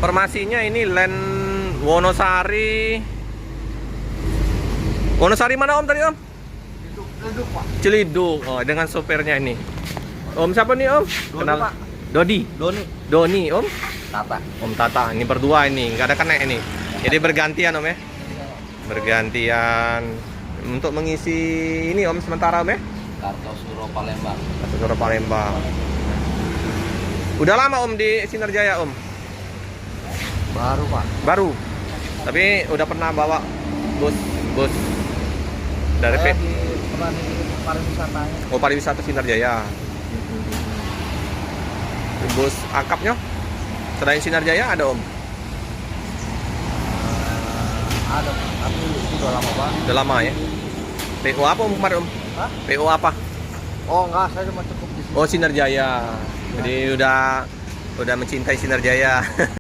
Informasinya ini Land Wonosari. Wonosari mana Om tadi Om? Leduk, Pak. Cilidung. Oh, dengan sopirnya ini. Om siapa nih Om? Doni, Pak. Dodi. Doni. Doni Om. Tata. Om Tata. Ini berdua ini, nggak ada kena ini. Jadi bergantian Om ya. Bergantian untuk mengisi ini Om sementara Om ya. Kartosuro Palembang. Kartosuro Palembang. Udah lama Om di Sinarjaya Om? Baru, Pak. Baru. Tapi udah pernah bawa bus dari Saya pernah di pariwisatanya. Oh, pariwisata Sinarjaya. Bus akapnya selain Sinarjaya ada Om? Ada, Pak. Tapi itu udah lama banget. Udah lama ya. PO apa Om kemarin Om? Hah? PO apa? Oh, enggak, saya cuma cukup di sini. Oh, Sinarjaya. Jadi udah mencintai Sinarjaya.